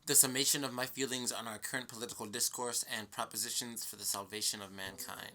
The summation of my feelings on our current political discourse and propositions for the salvation of mankind.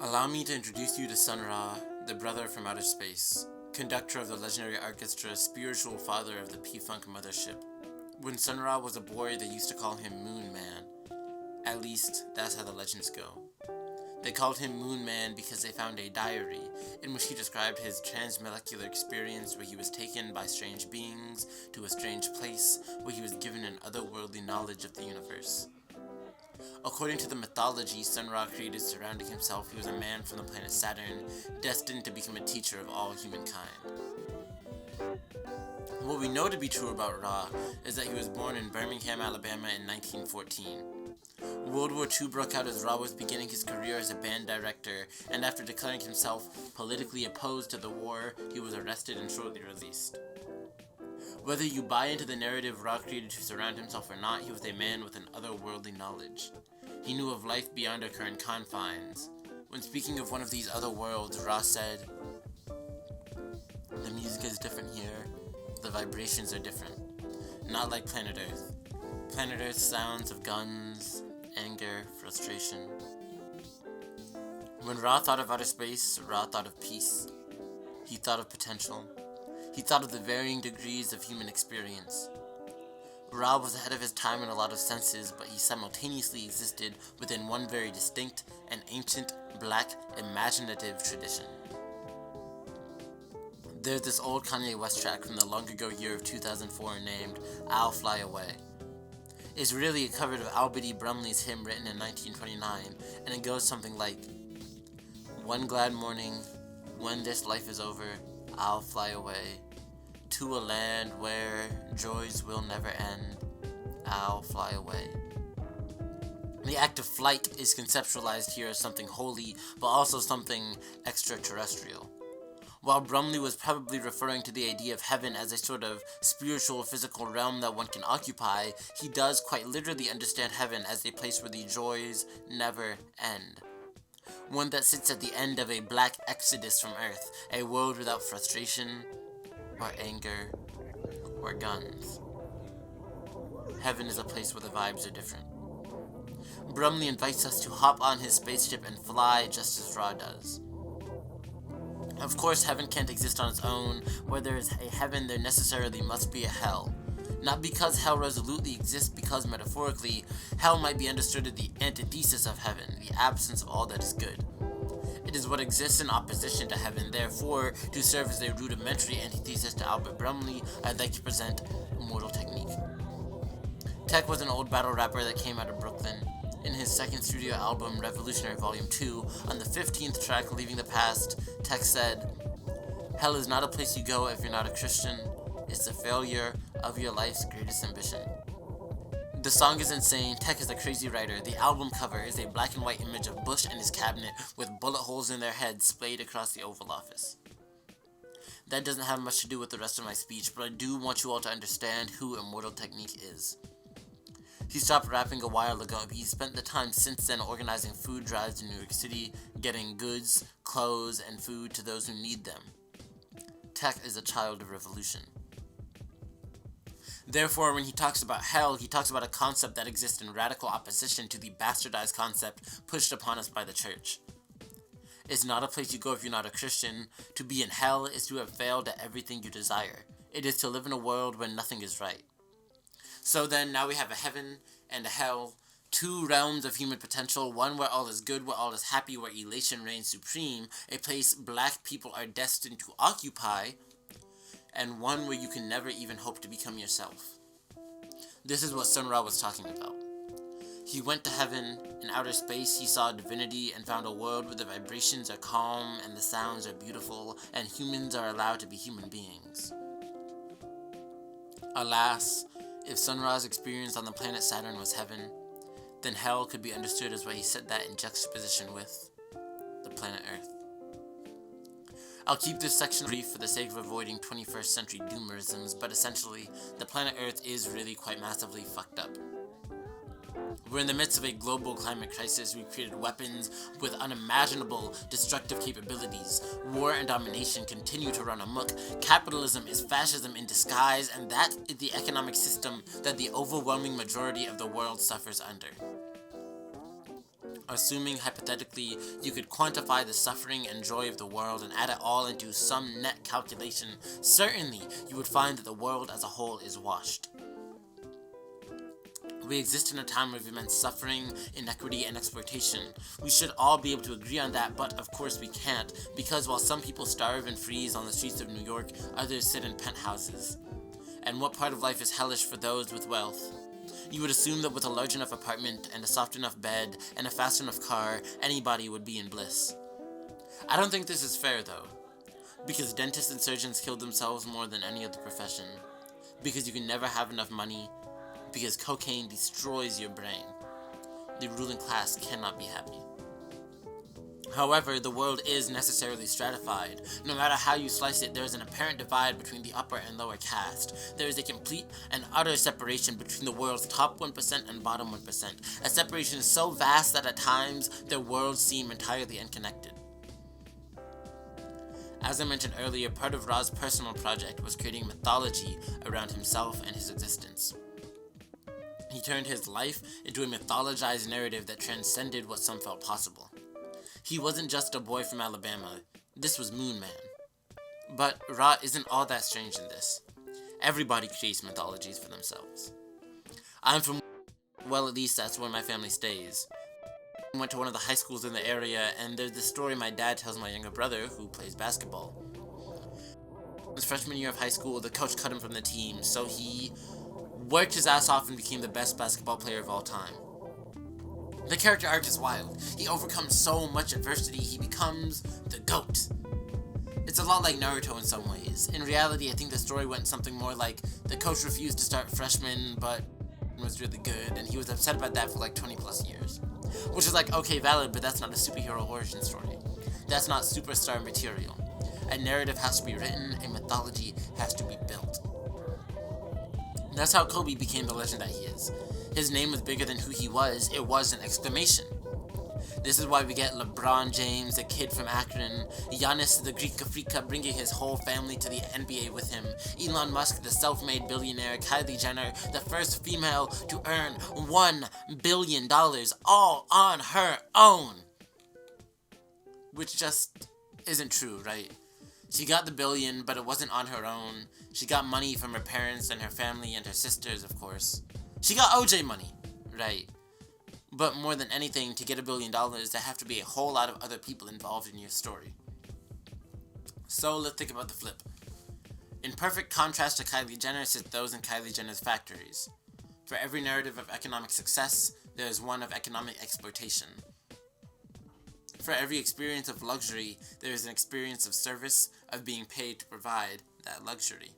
Allow me to introduce you to Sun Ra, the brother from outer space, conductor of the legendary orchestra, spiritual father of the P-Funk mothership. When Sun Ra was a boy, they used to call him Moon Man. At least, that's how the legends go. They called him Moon Man because they found a diary in which he described his transmolecular experience where he was taken by strange beings to a strange place where he was given an otherworldly knowledge of the universe. According to the mythology Sun Ra created surrounding himself, he was a man from the planet Saturn, destined to become a teacher of all humankind. What we know to be true about Ra is that he was born in Birmingham, Alabama in 1914. World War II broke out as Ra was beginning his career as a band director, and after declaring himself politically opposed to the war, he was arrested and shortly released. Whether you buy into the narrative Ra created to surround himself or not, he was a man with an otherworldly knowledge. He knew of life beyond our current confines. When speaking of one of these other worlds, Ra said, "The music is different here. The vibrations are different. Not like planet Earth. Planet Earth's sounds of guns, anger, frustration." When Ra thought of outer space, Ra thought of peace. He thought of potential. He thought of the varying degrees of human experience. Ra was ahead of his time in a lot of senses, but he simultaneously existed within one very distinct and ancient black imaginative tradition. There's this old Kanye West track from the long ago year of 2004 named "I'll Fly Away." It's really a cover of Al B. Brumley's hymn written in 1929, and it goes something like, "One glad morning, when this life is over, I'll fly away to a land where joys will never end. I'll fly away." The act of flight is conceptualized here as something holy, but also something extraterrestrial. While Brumley was probably referring to the idea of heaven as a sort of spiritual physical realm that one can occupy, he does quite literally understand heaven as a place where the joys never end. One that sits at the end of a black exodus from Earth, a world without frustration, or anger, or guns. Heaven is a place where the vibes are different. Brumley invites us to hop on his spaceship and fly just as Ra does. Of course, heaven can't exist on its own. Where there is a heaven, there necessarily must be a hell. Not because hell resolutely exists, because metaphorically, hell might be understood as the antithesis of heaven, the absence of all that is good. It is what exists in opposition to heaven. Therefore, to serve as a rudimentary antithesis to Albert Brumley, I'd like to present Immortal Technique. Tech was an old battle rapper that came out of Brooklyn. In his second studio album, Revolutionary Volume 2, on the 15th track, Leaving the Past, Tech said, "Hell is not a place you go if you're not a Christian. It's the failure of your life's greatest ambition." The song is insane. Tech is a crazy writer. The album cover is a black and white image of Bush and his cabinet with bullet holes in their heads splayed across the Oval Office. That doesn't have much to do with the rest of my speech, but I do want you all to understand who Immortal Technique is. He stopped rapping a while ago, but he spent the time since then organizing food drives in New York City, getting goods, clothes, and food to those who need them. Tech is a child of revolution. Therefore, when he talks about hell, he talks about a concept that exists in radical opposition to the bastardized concept pushed upon us by the church. It's not a place you go if you're not a Christian. To be in hell is to have failed at everything you desire. It is to live in a world where nothing is right. So then, now we have a heaven and a hell, two realms of human potential, one where all is good, where all is happy, where elation reigns supreme, a place black people are destined to occupy, and one where you can never even hope to become yourself. This is what Sun Ra was talking about. He went to heaven. In outer space, he saw divinity and found a world where the vibrations are calm and the sounds are beautiful, and humans are allowed to be human beings. Alas, if Sun Ra's experience on the planet Saturn was heaven, then hell could be understood as what he said that in juxtaposition with the planet Earth. I'll keep this section brief for the sake of avoiding 21st century doomerisms, but essentially, the planet Earth is really quite massively fucked up. We're in the midst of a global climate crisis. We've created weapons with unimaginable destructive capabilities. War and domination continue to run amok. Capitalism is fascism in disguise, and that is the economic system that the overwhelming majority of the world suffers under. Assuming, hypothetically, you could quantify the suffering and joy of the world and add it all into some net calculation, certainly you would find that the world as a whole is washed. We exist in a time of immense suffering, inequity, and exploitation. We should all be able to agree on that, but of course we can't, because while some people starve and freeze on the streets of New York, others sit in penthouses. And what part of life is hellish for those with wealth? You would assume that with a large enough apartment, and a soft enough bed, and a fast enough car, anybody would be in bliss. I don't think this is fair, though, because dentists and surgeons kill themselves more than any other profession, because you can never have enough money, because cocaine destroys your brain. The ruling class cannot be happy. However, the world is necessarily stratified. No matter how you slice it, there is an apparent divide between the upper and lower caste. There is a complete and utter separation between the world's top 1% and bottom 1%. A separation so vast that at times their worlds seem entirely unconnected. As I mentioned earlier, part of Ra's personal project was creating mythology around himself and his existence. He turned his life into a mythologized narrative that transcended what some felt possible. He wasn't just a boy from Alabama, this was Moon Man. But Ra isn't all that strange in this. Everybody creates mythologies for themselves. I'm from, well, at least that's where my family stays. I went to one of the high schools in the area, and there's this story my dad tells my younger brother, who plays basketball. His freshman year of high school, the coach cut him from the team, so he worked his ass off and became the best basketball player of all time. The character arc is wild. He overcomes so much adversity, he becomes the GOAT. It's a lot like Naruto in some ways. In reality, I think the story went something more like the coach refused to start freshman, but was really good, and he was upset about that for like 20 plus years. Which is like, okay, valid, but that's not a superhero origin story. That's not superstar material. A narrative has to be written, a mythology has to be built. That's how Kobe became the legend that he is. His name was bigger than who he was, it was an exclamation. This is why we get LeBron James, the kid from Akron, Giannis, the Greek Africa, bringing his whole family to the NBA with him, Elon Musk, the self-made billionaire, Kylie Jenner, the first female to earn $1 billion, all on her own. Which just isn't true, right? She got the billion, but it wasn't on her own. She got money from her parents and her family and her sisters, of course. She got OJ money, right? But more than anything, to get $1 billion, there have to be a whole lot of other people involved in your story. So let's think about the flip. In perfect contrast to Kylie Jenner sit those in Kylie Jenner's factories. For every narrative of economic success, there is one of economic exploitation. For every experience of luxury, there is an experience of service, of being paid to provide that luxury.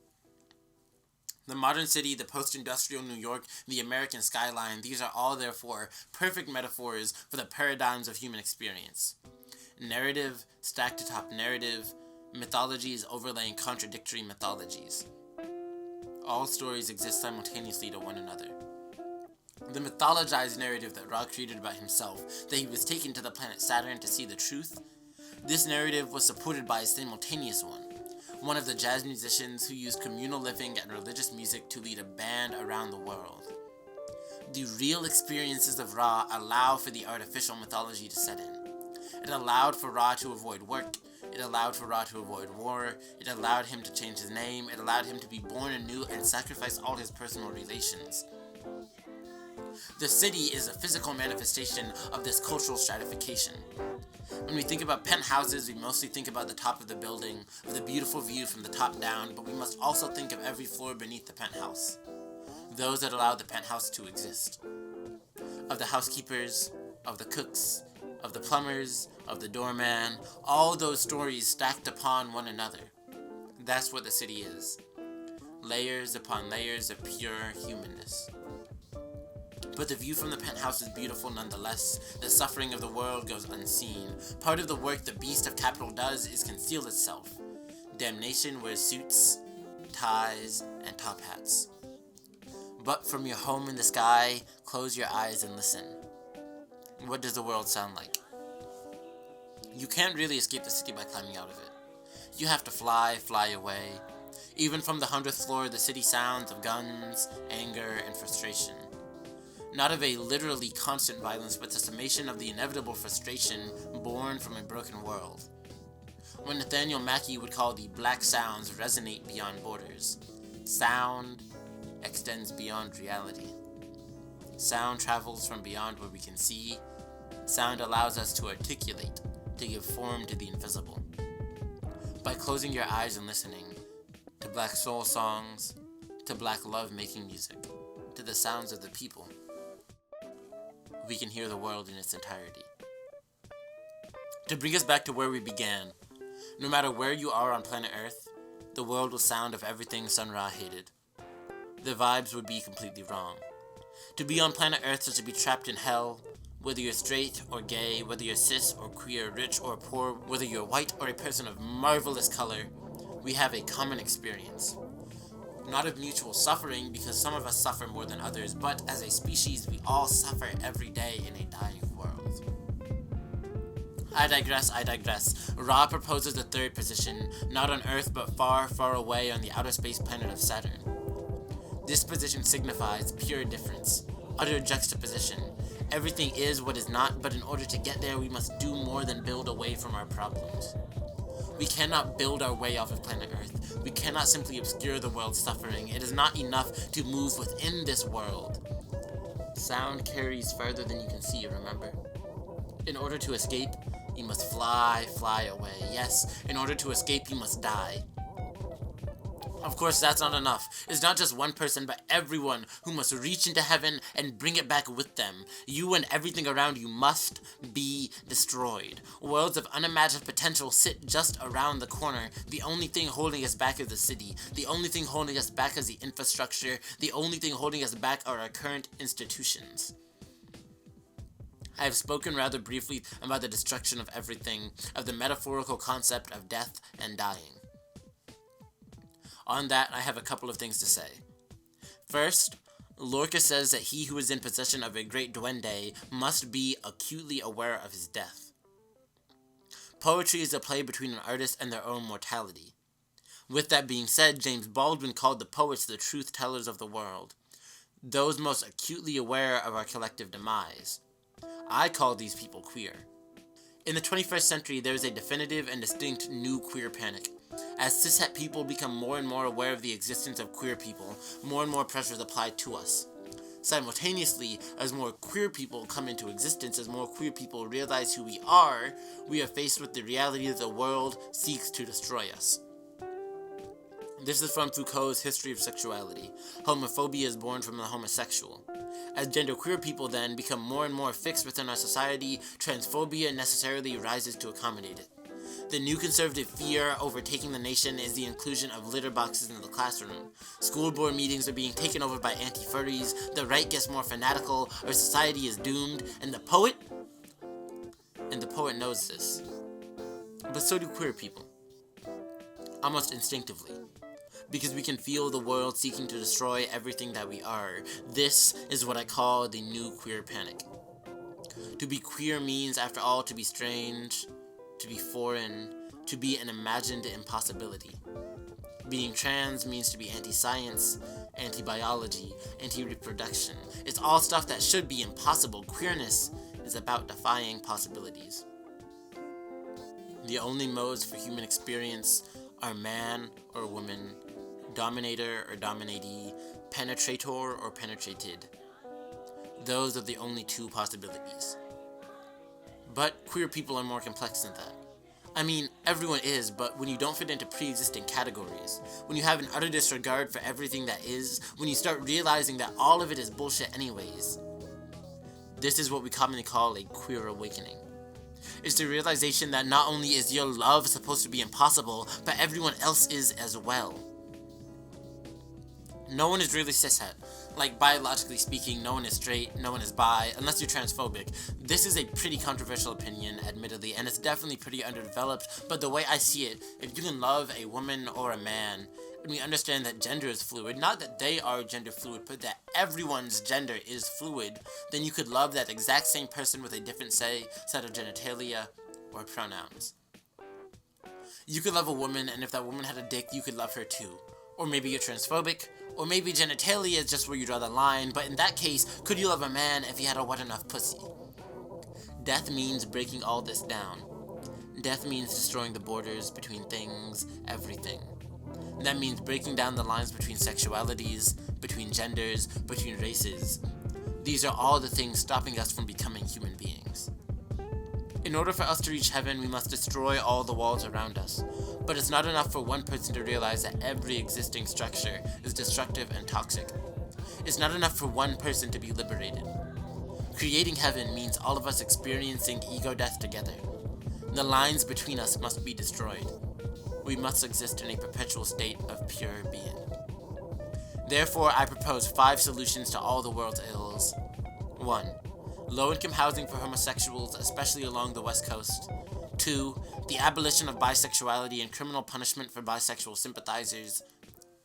The modern city, the post-industrial New York, the American skyline, these are all therefore perfect metaphors for the paradigms of human experience. Narrative stacked atop narrative, mythologies overlaying contradictory mythologies. All stories exist simultaneously to one another. The mythologized narrative that Ra created about himself, that he was taken to the planet Saturn to see the truth, this narrative was supported by a simultaneous one of the jazz musicians who used communal living and religious music to lead a band around the world. The real experiences of Ra allow for the artificial mythology to set in. It allowed for Ra to avoid work, it allowed for Ra to avoid war, it allowed him to change his name, it allowed him to be born anew and sacrifice all his personal relations. The city is a physical manifestation of this cultural stratification. When we think about penthouses, we mostly think about the top of the building, of the beautiful view from the top down, but we must also think of every floor beneath the penthouse. Those that allow the penthouse to exist. Of the housekeepers, of the cooks, of the plumbers, of the doorman, all those stories stacked upon one another. That's what the city is. Layers upon layers of pure humanness. But the view from the penthouse is beautiful nonetheless. The suffering of the world goes unseen. Part of the work the beast of capital does is conceal itself. Damnation wears suits, ties, and top hats. But from your home in the sky, close your eyes and listen. What does the world sound like? You can't really escape the city by climbing out of it. You have to fly away. Even from the 100th floor, the city sounds of guns, anger, and frustration. Not of a literally constant violence, but the summation of the inevitable frustration born from a broken world. What Nathaniel Mackey would call the black sounds resonate beyond borders. Sound extends beyond reality. Sound travels from beyond what we can see. Sound allows us to articulate, to give form to the invisible. By closing your eyes and listening to black soul songs, to black love-making music, to the sounds of the people, we can hear the world in its entirety. To bring us back to where we began, no matter where you are on planet Earth, the world will sound of everything Sun Ra hated. The vibes would be completely wrong. To be on planet Earth is to be trapped in hell, whether you're straight or gay, whether you're cis or queer, rich or poor, whether you're white or a person of marvelous color, we have a common experience. Not of mutual suffering, because some of us suffer more than others, but as a species, we all suffer every day in a dying world. I digress. Ra proposes the third position, not on Earth but far, far away on the outer space planet of Saturn. This position signifies pure difference, utter juxtaposition. Everything is what is not, but in order to get there, we must do more than build away from our problems. We cannot build our way off of planet Earth. We cannot simply obscure the world's suffering. It is not enough to move within this world. Sound carries further than you can see, remember? In order to escape, you must fly away. Yes, in order to escape, you must die. Of course, that's not enough. It's not just one person, but everyone who must reach into heaven and bring it back with them. You and everything around you must be destroyed. Worlds of unimagined potential sit just around the corner. The only thing holding us back is the city. The only thing holding us back is the infrastructure. The only thing holding us back are our current institutions. I have spoken rather briefly about the destruction of everything, of the metaphorical concept of death and dying. On that, I have a couple of things to say. First, Lorca says that he who is in possession of a great duende must be acutely aware of his death. Poetry is a play between an artist and their own mortality. With that being said, James Baldwin called the poets the truth tellers of the world, those most acutely aware of our collective demise. I call these people queer. In the 21st century, there is a definitive and distinct new queer panic. As cishet people become more and more aware of the existence of queer people, more and more pressure is applied to us. Simultaneously, as more queer people come into existence, as more queer people realize who we are faced with the reality that the world seeks to destroy us. This is from Foucault's History of Sexuality. Homophobia is born from the homosexual. As genderqueer people then become more and more fixed within our society, transphobia necessarily rises to accommodate it. The new conservative fear overtaking the nation is the inclusion of litter boxes in the classroom. School board meetings are being taken over by anti-furries, the right gets more fanatical, our society is doomed, and the poet knows this. But so do queer people. Almost instinctively. Because we can feel the world seeking to destroy everything that we are. This is what I call the new queer panic. To be queer means, after all, to be strange, to be foreign, to be an imagined impossibility. Being trans means to be anti-science, anti-biology, anti-reproduction. It's all stuff that should be impossible. Queerness is about defying possibilities. The only modes for human experience are man or woman, dominator or dominatee, penetrator or penetrated. Those are the only two possibilities. But queer people are more complex than that. I mean, everyone is, but when you don't fit into pre-existing categories, when you have an utter disregard for everything that is, when you start realizing that all of it is bullshit anyways, this is what we commonly call a queer awakening. It's the realization that not only is your love supposed to be impossible, but everyone else is as well. No one is really cishet. Like, biologically speaking, no one is straight, no one is bi, unless you're transphobic. This is a pretty controversial opinion, admittedly, and it's definitely pretty underdeveloped, but the way I see it, if you can love a woman or a man, and we understand that gender is fluid, not that they are gender fluid, but that everyone's gender is fluid, then you could love that exact same person with a different set of genitalia or pronouns. You could love a woman, and if that woman had a dick, you could love her too. Or maybe you're transphobic, or maybe genitalia is just where you draw the line, but in that case, could you love a man if he had a wet enough pussy? Death means breaking all this down. Death means destroying the borders between things, everything. That means breaking down the lines between sexualities, between genders, between races. These are all the things stopping us from becoming human beings. In order for us to reach heaven, we must destroy all the walls around us. But it's not enough for one person to realize that every existing structure is destructive and toxic. It's not enough for one person to be liberated. Creating heaven means all of us experiencing ego death together. The lines between us must be destroyed. We must exist in a perpetual state of pure being. Therefore, I propose 5 solutions to all the world's ills. 1. Low-income housing for homosexuals, especially along the West Coast. 2. The abolition of bisexuality and criminal punishment for bisexual sympathizers.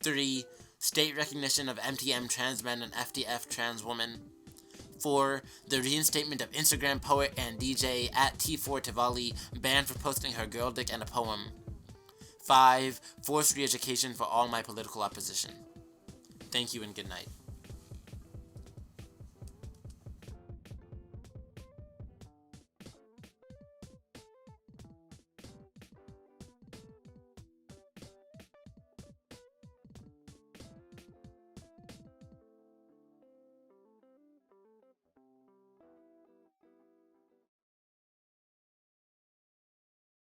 3. State recognition of MTM trans men and FDF trans women. 4. The reinstatement of Instagram poet and DJ at T4Tivali, banned for posting her girl dick and a poem. 5. Forced re-education for all my political opposition. Thank you and good night.